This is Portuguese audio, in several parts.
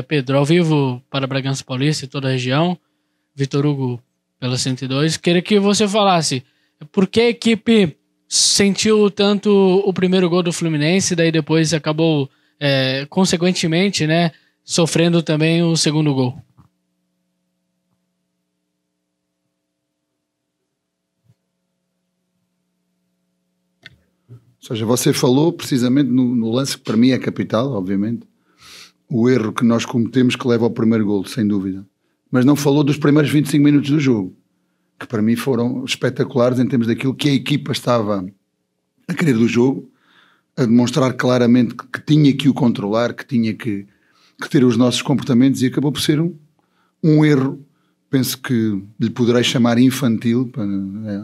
Pedro, ao vivo para Bragança Paulista e toda a região, Vitor Hugo pela 102, queria que você falasse por que a equipe sentiu tanto o primeiro gol do Fluminense, daí depois acabou, consequentemente, né, sofrendo também o segundo gol. Ou seja, você falou precisamente no lance que para mim é capital, obviamente, o erro que nós cometemos que leva ao primeiro golo, sem dúvida. Mas não falou dos primeiros 25 minutos do jogo, que para mim foram espetaculares em termos daquilo que a equipa estava a querer do jogo, a demonstrar claramente que tinha que o controlar, que tinha que ter os nossos comportamentos, e acabou por ser um erro, penso que lhe poderei chamar infantil,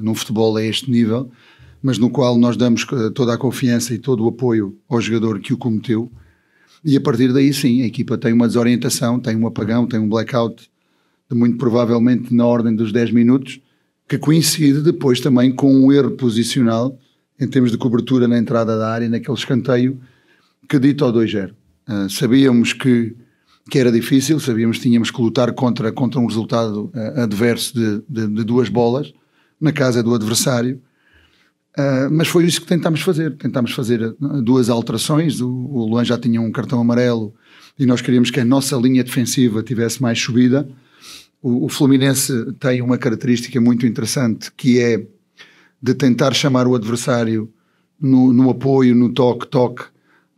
no futebol a este nível, mas no qual nós damos toda a confiança e todo o apoio ao jogador que o cometeu, e a partir daí sim, a equipa tem uma desorientação, tem um apagão, tem um blackout, muito provavelmente na ordem dos 10 minutos, que coincide depois também com um erro posicional, em termos de cobertura na entrada da área, naquele escanteio que dita ao 2-0. Sabíamos que era difícil, sabíamos que tínhamos que lutar contra um resultado adverso de 2 bolas, na casa do adversário, mas foi isso que tentámos fazer 2 alterações. O Luan já tinha um cartão amarelo e nós queríamos que a nossa linha defensiva tivesse mais subida. O Fluminense tem uma característica muito interessante, que é de tentar chamar o adversário no apoio, no toque,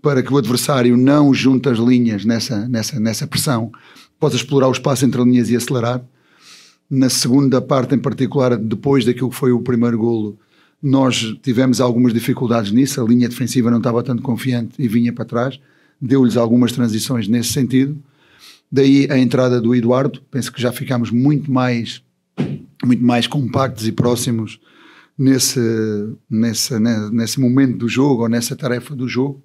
para que o adversário não junte as linhas nessa pressão, possa explorar o espaço entre linhas e acelerar. Na segunda parte em particular, depois daquilo que foi o primeiro golo, nós tivemos algumas dificuldades nisso, a linha defensiva não estava tanto confiante e vinha para trás, deu-lhes algumas transições nesse sentido. Daí a entrada do Eduardo, penso que já ficámos muito mais compactos e próximos nesse momento do jogo, ou nessa tarefa do jogo.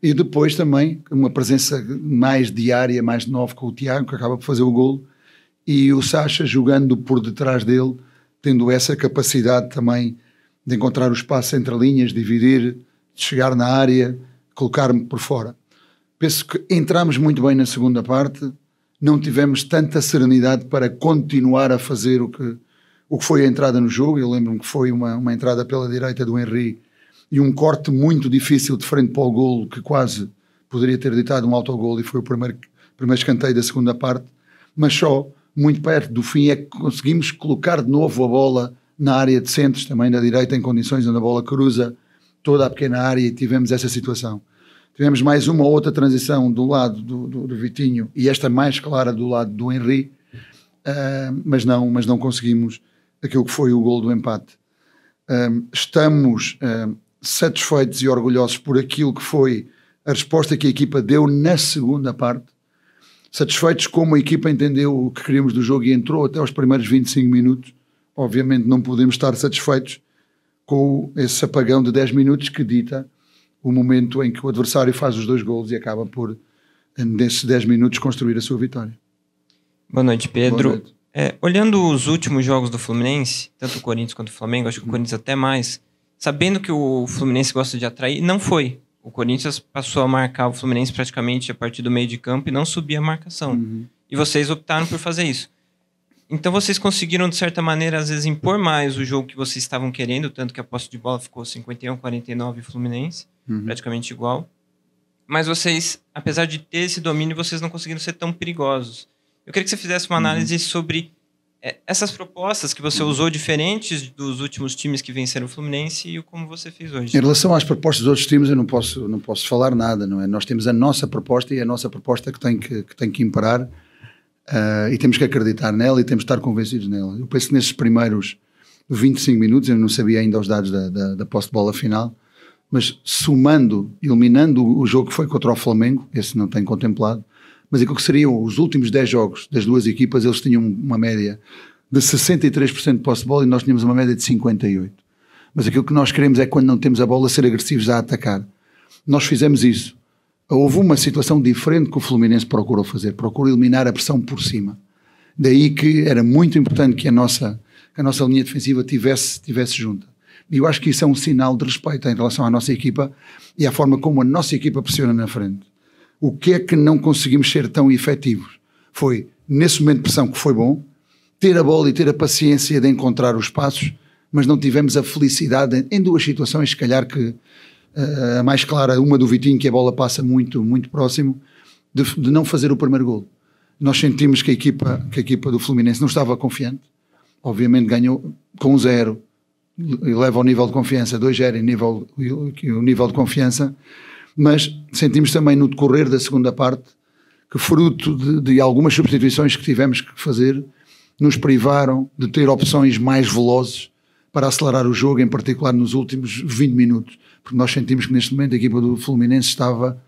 E depois também uma presença mais diária, mais de 9 com o Tiago, que acaba por fazer o golo, e o Sacha jogando por detrás dele, tendo essa capacidade também de encontrar o espaço entre linhas, dividir, de chegar na área, colocar-me por fora. Penso que entramos muito bem na segunda parte, não tivemos tanta serenidade para continuar a fazer o que foi a entrada no jogo. Eu lembro-me que foi uma entrada pela direita do Henry e um corte muito difícil de frente para o golo, que quase poderia ter ditado um autogolo, e foi o primeiro escanteio da segunda parte, mas só muito perto do fim é que conseguimos colocar de novo a bola na área de centros, também da direita, em condições onde a bola cruza toda a pequena área, e tivemos essa situação. Tivemos mais uma ou outra transição do lado do Vitinho, e esta mais clara do lado do Henry, mas não conseguimos aquilo que foi o golo do empate. Estamos satisfeitos e orgulhosos por aquilo que foi a resposta que a equipa deu na segunda parte, satisfeitos como a equipa entendeu o que queríamos do jogo e entrou até aos primeiros 25 minutos. Obviamente não podemos estar satisfeitos com esse apagão de 10 minutos que dita o momento em que o adversário faz os 2 golos e acaba por, nesses 10 minutos, construir a sua vitória. Boa noite, Pedro. Boa noite. Olhando os últimos jogos do Fluminense, tanto o Corinthians quanto o Flamengo, acho que o Corinthians até mais, sabendo que o Fluminense gosta de atrair, não foi. O Corinthians passou a marcar o Fluminense praticamente a partir do meio de campo e não subia a marcação. E vocês optaram por fazer isso. Então vocês conseguiram, de certa maneira, às vezes impor mais o jogo que vocês estavam querendo, tanto que a posse de bola ficou 51-49 Fluminense, praticamente igual. Mas vocês, apesar de ter esse domínio, vocês não conseguiram ser tão perigosos. Eu queria que você fizesse uma análise sobre essas propostas que você usou, diferentes dos últimos times que venceram o Fluminense, e como você fez hoje. Em relação às propostas dos outros times, eu não posso falar nada, não é? Nós temos a nossa proposta, e a nossa proposta que tem que imperar, e temos que acreditar nela e temos que estar convencidos nela. Eu penso que nesses primeiros 25 minutos, eu não sabia ainda os dados da posse de bola final, mas somando, eliminando o jogo que foi contra o Flamengo, esse não tenho contemplado, mas aquilo que seriam os últimos 10 jogos das duas equipas, eles tinham uma média de 63% de posse de bola e nós tínhamos uma média de 58%. Mas aquilo que nós queremos é, quando não temos a bola, ser agressivos a atacar. Nós fizemos isso. Houve uma situação diferente que o Fluminense procurou fazer, procurou eliminar a pressão por cima. Daí que era muito importante que a nossa linha defensiva tivesse junta. E eu acho que isso é um sinal de respeito em relação à nossa equipa e à forma como a nossa equipa pressiona na frente. O que é que não conseguimos ser tão efetivos? Foi, nesse momento de pressão, que foi bom, ter a bola e ter a paciência de encontrar os espaços, mas não tivemos a felicidade em duas situações, se calhar que a mais clara, uma do Vitinho, que a bola passa muito, muito próximo, de não fazer o primeiro golo. Nós sentimos que a equipa do Fluminense não estava confiante, obviamente ganhou com 1-0, eleva ao nível de confiança, 2-0 o nível de confiança, mas sentimos também no decorrer da segunda parte que, fruto de algumas substituições que tivemos que fazer, nos privaram de ter opções mais velozes para acelerar o jogo, em particular nos últimos 20 minutos, porque nós sentimos que neste momento a equipa do Fluminense estava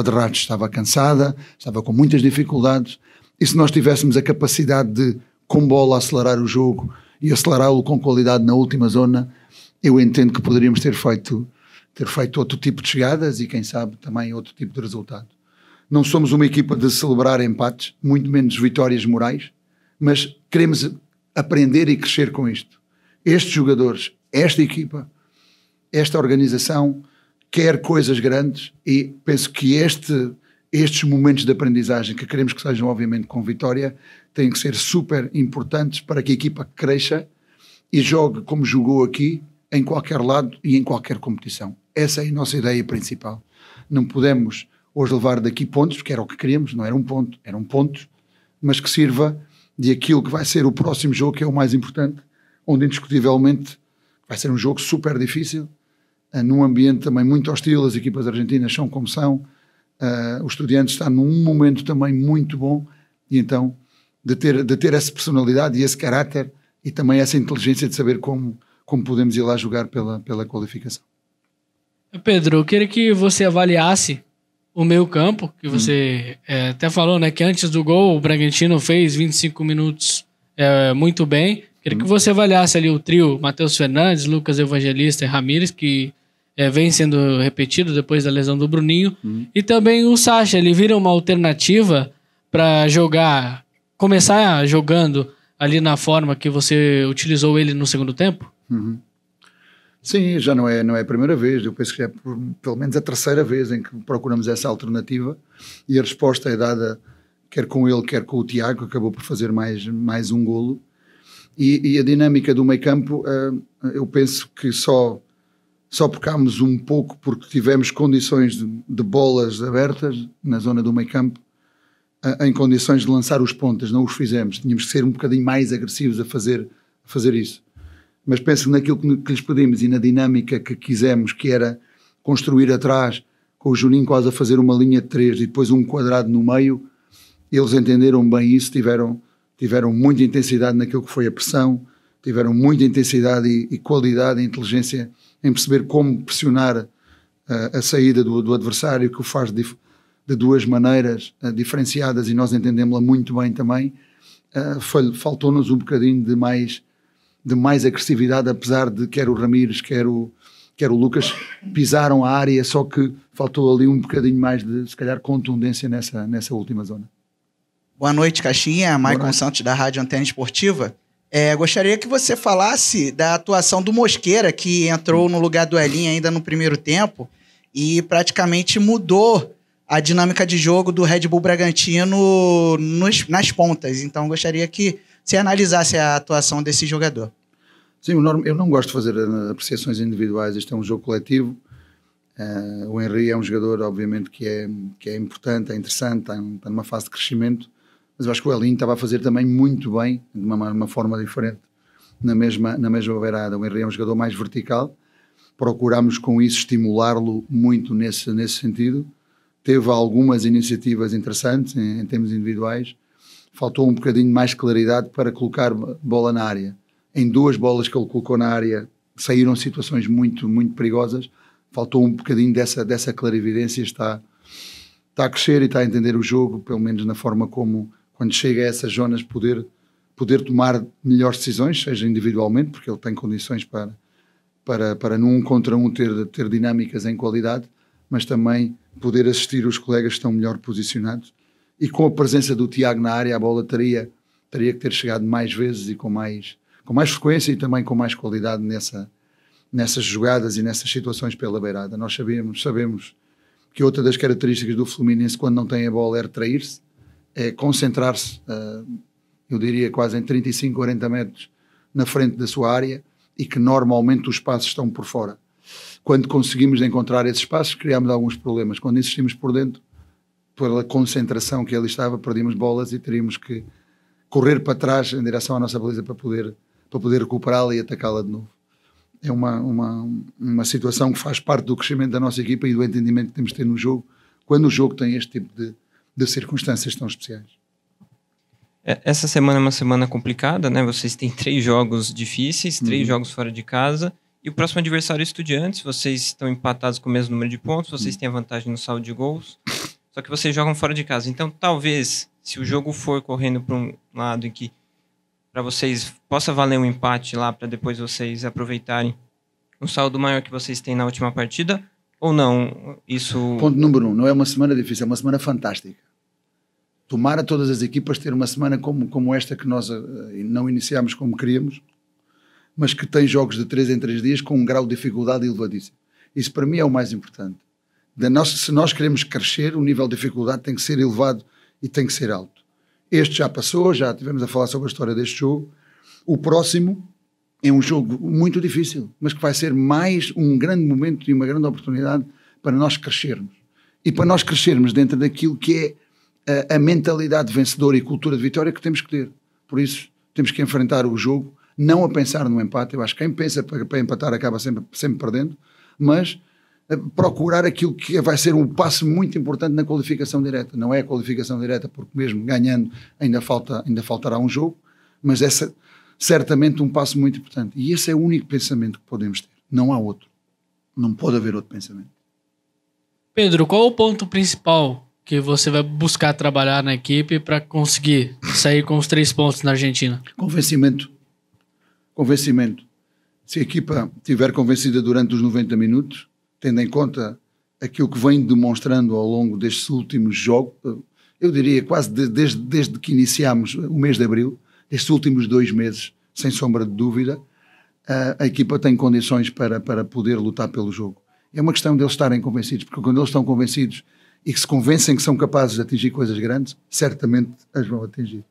de ratos, estava cansada, estava com muitas dificuldades, e se nós tivéssemos a capacidade de, com bola, acelerar o jogo e acelerá-lo com qualidade na última zona, eu entendo que poderíamos ter feito outro tipo de chegadas e, quem sabe, também outro tipo de resultado. Não somos uma equipa de celebrar empates, muito menos vitórias morais, mas queremos aprender e crescer com isto. Estes jogadores, esta equipa, esta organização quer coisas grandes e penso que estes momentos de aprendizagem, que queremos que sejam obviamente com vitória, têm que ser super importantes para que a equipa cresça e jogue como jogou aqui, em qualquer lado e em qualquer competição. Essa é a nossa ideia principal. Não podemos hoje levar daqui pontos, porque era o que queríamos, não era um ponto, eram pontos, mas que sirva de aquilo que vai ser o próximo jogo, que é o mais importante, onde indiscutivelmente vai ser um jogo super difícil, num ambiente também muito hostil, as equipas argentinas são como são, o Estudiantes está num momento também muito bom, e então de ter essa personalidade e esse caráter e também essa inteligência de saber como podemos ir lá jogar pela qualificação. Pedro, eu queria que você avaliasse o meio-campo, que você até falou, né, que antes do gol o Bragantino fez 25 minutos muito bem. Queria que você avaliasse ali o trio Matheus Fernandes, Lucas Evangelista e Ramires, que vem sendo repetido depois da lesão do Bruninho, e também o Sacha. Ele vira uma alternativa para começar jogando ali na forma que você utilizou ele no segundo tempo? Sim, já não é a primeira vez, eu penso que é pelo menos a terceira vez em que procuramos essa alternativa, e a resposta é dada quer com ele, quer com o Tiago, que acabou por fazer mais um golo, e a dinâmica do meio campo, eu penso que só pecámos um pouco porque tivemos condições de bolas abertas na zona do meio campo, em condições de lançar os pontas, não os fizemos, tínhamos que ser um bocadinho mais agressivos a fazer isso. Mas penso naquilo que lhes pedimos e na dinâmica que quisemos, que era construir atrás, com o Juninho quase a fazer uma linha de 3 e depois um quadrado no meio, eles entenderam bem isso, tiveram muita intensidade naquilo que foi a pressão, tiveram muita intensidade e qualidade e inteligência em perceber como pressionar a saída do adversário, que o faz de duas maneiras diferenciadas, e nós entendemos-la muito bem também. Faltou-nos um bocadinho de mais agressividade, apesar de quer o Ramires, quer o Lucas pisaram a área, só que faltou ali um bocadinho mais de, se calhar, contundência nessa última zona. Boa noite, Caixinha. Maicon Santos, da Rádio Antena Esportiva. Gostaria que você falasse da atuação do Mosqueira, que entrou no lugar do Elinho ainda no primeiro tempo e praticamente mudou a dinâmica de jogo do Red Bull Bragantino nas pontas. Então, gostaria que você analisasse a atuação desse jogador. Sim, eu não gosto de fazer apreciações individuais, este é um jogo coletivo. O Henry é um jogador, obviamente, que é importante, é interessante, está numa fase de crescimento, mas eu acho que o Elinho estava a fazer também muito bem, de uma forma diferente, na mesma beirada. O Henry é um jogador mais vertical, procuramos com isso estimulá-lo muito nesse sentido. Teve algumas iniciativas interessantes em termos individuais, faltou um bocadinho mais claridade para colocar bola na área. Em duas bolas que ele colocou na área saíram situações muito, muito perigosas, faltou um bocadinho dessa clarividência. Está a crescer e está a entender o jogo, pelo menos na forma como, quando chega a essas zonas, poder tomar melhores decisões, seja individualmente, porque ele tem condições para num contra um ter dinâmicas em qualidade, mas também poder assistir os colegas que estão melhor posicionados. E com a presença do Tiago na área, a bola teria que ter chegado mais vezes e com mais frequência e também com mais qualidade nessas jogadas e nessas situações pela beirada. Nós sabemos que outra das características do Fluminense quando não tem a bola é retrair-se, é concentrar-se, eu diria quase em 35, 40 metros na frente da sua área, e que normalmente os espaços estão por fora. Quando conseguimos encontrar esses espaços, criámos alguns problemas. Quando insistimos por dentro, pela concentração que ali estava, perdíamos bolas e teríamos que correr para trás em direção à nossa baliza para poder recuperá-la e atacá-la de novo. É uma situação que faz parte do crescimento da nossa equipa e do entendimento que temos de ter no jogo, quando o jogo tem este tipo de circunstâncias tão especiais. Essa semana é uma semana complicada, né? Vocês têm 3 jogos difíceis, 3 jogos fora de casa, e o próximo adversário é Estudiantes. Vocês estão empatados com o mesmo número de pontos, vocês têm a vantagem no saldo de gols, só que vocês jogam fora de casa. Então, talvez, se o jogo for correndo para um lado em que para vocês possa valer um empate lá, para depois vocês aproveitarem o saldo maior que vocês têm na última partida, ou não? Isso... Ponto número 1, não é uma semana difícil, é uma semana fantástica. Tomara todas as equipas ter uma semana como esta, que nós não iniciámos como queríamos, mas que tem jogos de 3 em 3 dias com um grau de dificuldade elevadíssimo. Isso para mim é o mais importante. Se nós queremos crescer, o nível de dificuldade tem que ser elevado e tem que ser alto. Este já passou, já tivemos a falar sobre a história deste jogo. O próximo é um jogo muito difícil, mas que vai ser mais um grande momento e uma grande oportunidade para nós crescermos. E para nós crescermos dentro daquilo que é a mentalidade vencedora e cultura de vitória que temos que ter. Por isso, temos que enfrentar o jogo, não a pensar no empate. Eu acho que quem pensa para empatar acaba sempre perdendo, mas procurar aquilo que vai ser um passo muito importante na qualificação direta. Não é a qualificação direta, porque mesmo ganhando ainda faltará um jogo, mas é certamente um passo muito importante. E esse é o único pensamento que podemos ter. Não há outro. Não pode haver outro pensamento. Pedro, qual o ponto principal que você vai buscar trabalhar na equipe para conseguir sair com os 3 pontos na Argentina? Convencimento. Se a equipa estiver convencida durante os 90 minutos, tendo em conta aquilo que vem demonstrando ao longo destes últimos jogos, eu diria quase desde que iniciámos o mês de abril, estes últimos 2 meses, sem sombra de dúvida, a equipa tem condições para poder lutar pelo jogo. É uma questão deles estarem convencidos, porque quando eles estão convencidos e que se convencem que são capazes de atingir coisas grandes, certamente as vão atingir.